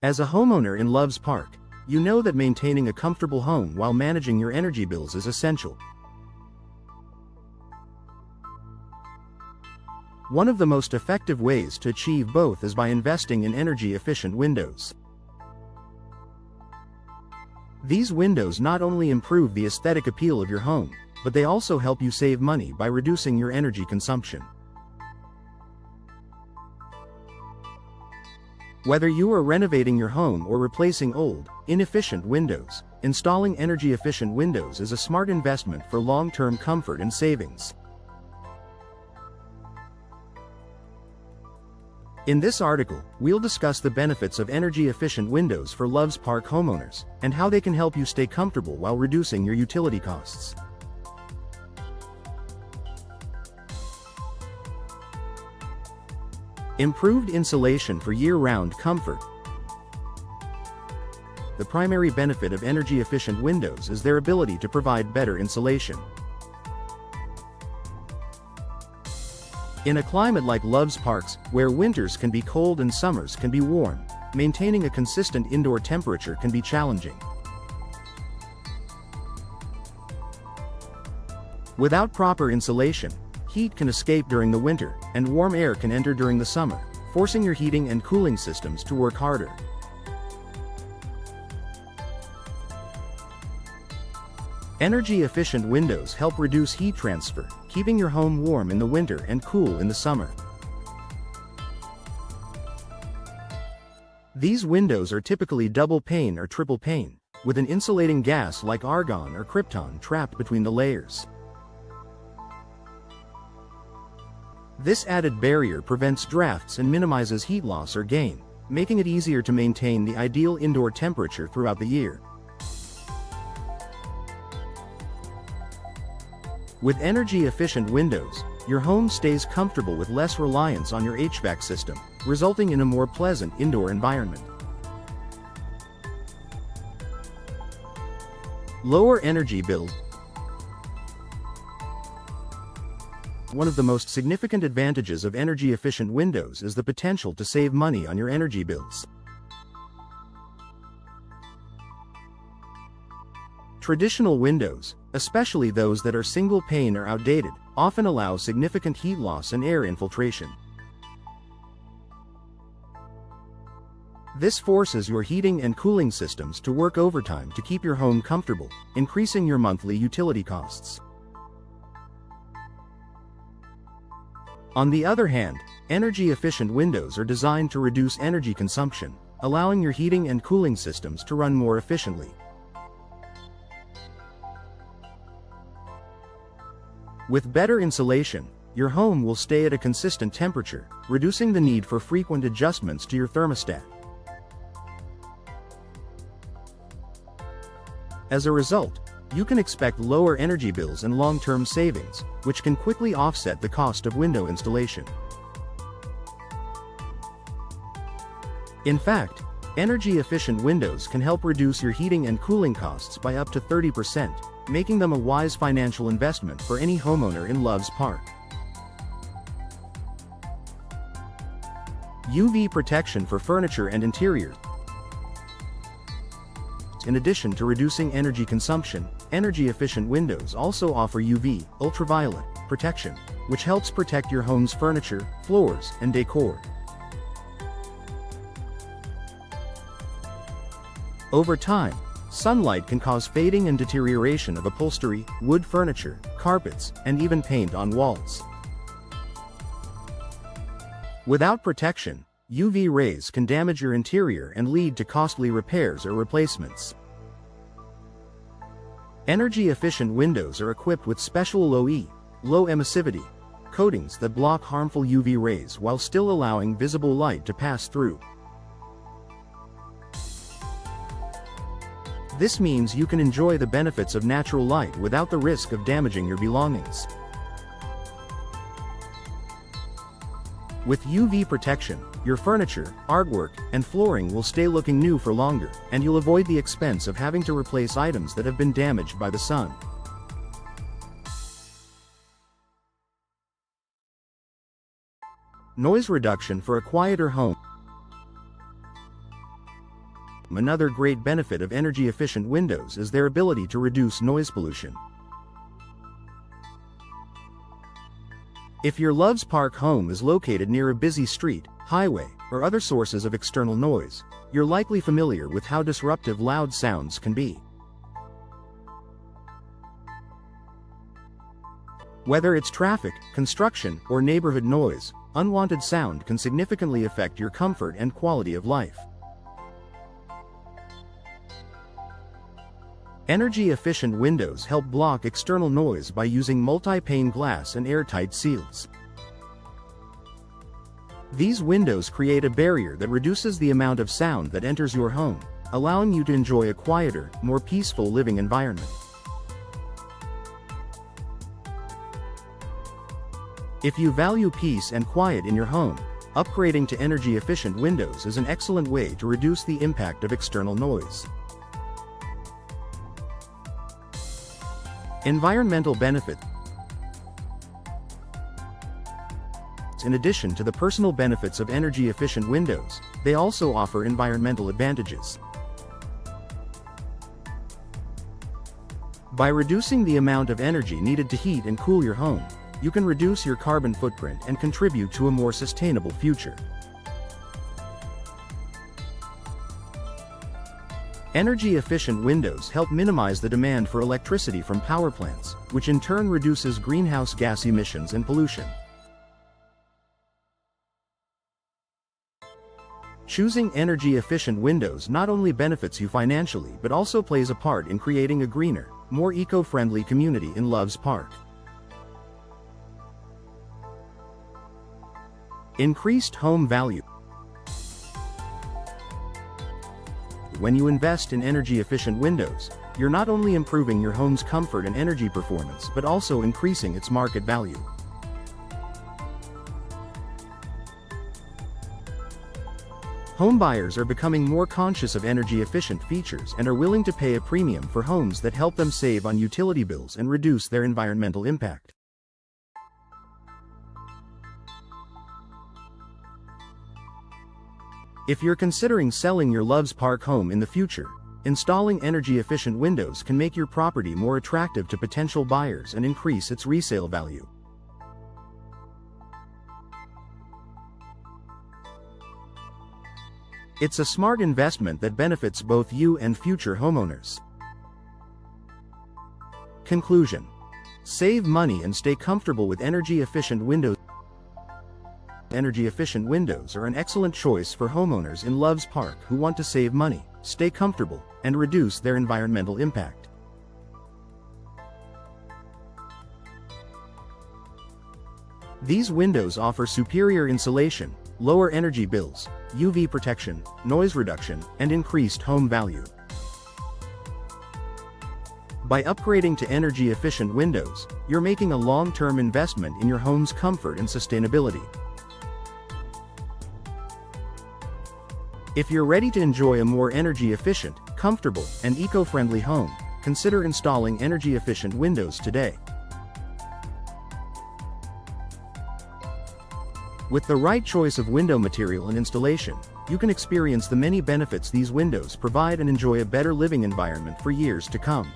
As a homeowner in Loves Park, you know that maintaining a comfortable home while managing your energy bills is essential. One of the most effective ways to achieve both is by investing in energy-efficient windows. These windows not only improve the aesthetic appeal of your home, but they also help you save money by reducing your energy consumption. Whether you are renovating your home or replacing old, inefficient windows, installing energy-efficient windows is a smart investment for long-term comfort and savings. In this article, we'll discuss the benefits of energy-efficient windows for Loves Park homeowners, and how they can help you stay comfortable while reducing your utility costs. Improved insulation for year-round comfort. The primary benefit of energy-efficient windows is their ability to provide better insulation. In a climate like Loves Park's, where winters can be cold and summers can be warm, maintaining a consistent indoor temperature can be challenging. Without proper insulation, heat can escape during the winter, and warm air can enter during the summer, forcing your heating and cooling systems to work harder. Energy-efficient windows help reduce heat transfer, keeping your home warm in the winter and cool in the summer. These windows are typically double pane or triple pane, with an insulating gas like argon or krypton trapped between the layers. This added barrier prevents drafts and minimizes heat loss or gain, making it easier to maintain the ideal indoor temperature throughout the year. With energy-efficient windows, your home stays comfortable with less reliance on your HVAC system, resulting in a more pleasant indoor environment. Lower energy bills. One of the most significant advantages of energy-efficient windows is the potential to save money on your energy bills. Traditional windows, especially those that are single pane or outdated, often allow significant heat loss and air infiltration. This forces your heating and cooling systems to work overtime to keep your home comfortable, increasing your monthly utility costs. On the other hand, energy-efficient windows are designed to reduce energy consumption, allowing your heating and cooling systems to run more efficiently. With better insulation, your home will stay at a consistent temperature, reducing the need for frequent adjustments to your thermostat. As a result, you can expect lower energy bills and long-term savings, which can quickly offset the cost of window installation. In fact, energy-efficient windows can help reduce your heating and cooling costs by up to 30%, making them a wise financial investment for any homeowner in Loves Park. UV protection for furniture and interiors. In addition to reducing energy consumption, energy-efficient windows also offer UV, ultraviolet, protection, which helps protect your home's furniture, floors, and decor. Over time, sunlight can cause fading and deterioration of upholstery, wood furniture, carpets, and even paint on walls. Without protection, UV rays can damage your interior and lead to costly repairs or replacements. Energy-efficient windows are equipped with special low-E, low emissivity, coatings that block harmful UV rays while still allowing visible light to pass through. This means you can enjoy the benefits of natural light without the risk of damaging your belongings. With UV protection, your furniture, artwork, and flooring will stay looking new for longer, and you'll avoid the expense of having to replace items that have been damaged by the sun. Noise reduction for a quieter home. Another great benefit of energy-efficient windows is their ability to reduce noise pollution. If your Loves Park home is located near a busy street, highway, or other sources of external noise, you're likely familiar with how disruptive loud sounds can be. Whether it's traffic, construction, or neighborhood noise, unwanted sound can significantly affect your comfort and quality of life. Energy-efficient windows help block external noise by using multi-pane glass and airtight seals. These windows create a barrier that reduces the amount of sound that enters your home, allowing you to enjoy a quieter, more peaceful living environment. If you value peace and quiet in your home, upgrading to energy-efficient windows is an excellent way to reduce the impact of external noise. Environmental benefits. In addition to the personal benefits of energy-efficient windows, they also offer environmental advantages. By reducing the amount of energy needed to heat and cool your home, you can reduce your carbon footprint and contribute to a more sustainable future. Energy-efficient windows help minimize the demand for electricity from power plants, which in turn reduces greenhouse gas emissions and pollution. Choosing energy-efficient windows not only benefits you financially but also plays a part in creating a greener, more eco-friendly community in Loves Park. Increased home value. When you invest in energy-efficient windows, you're not only improving your home's comfort and energy performance but also increasing its market value. Homebuyers are becoming more conscious of energy-efficient features and are willing to pay a premium for homes that help them save on utility bills and reduce their environmental impact. If you're considering selling your Loves Park home in the future, installing energy-efficient windows can make your property more attractive to potential buyers and increase its resale value. It's a smart investment that benefits both you and future homeowners. Conclusion: save money and stay comfortable with energy-efficient windows. Energy-efficient windows are an excellent choice for homeowners in Loves Park who want to save money, stay comfortable, and reduce their environmental impact. These windows offer superior insulation, lower energy bills, UV protection, noise reduction, and increased home value. By upgrading to energy-efficient windows, you're making a long-term investment in your home's comfort and sustainability. If you're ready to enjoy a more energy-efficient, comfortable, and eco-friendly home, consider installing energy-efficient windows today. With the right choice of window material and installation, you can experience the many benefits these windows provide and enjoy a better living environment for years to come.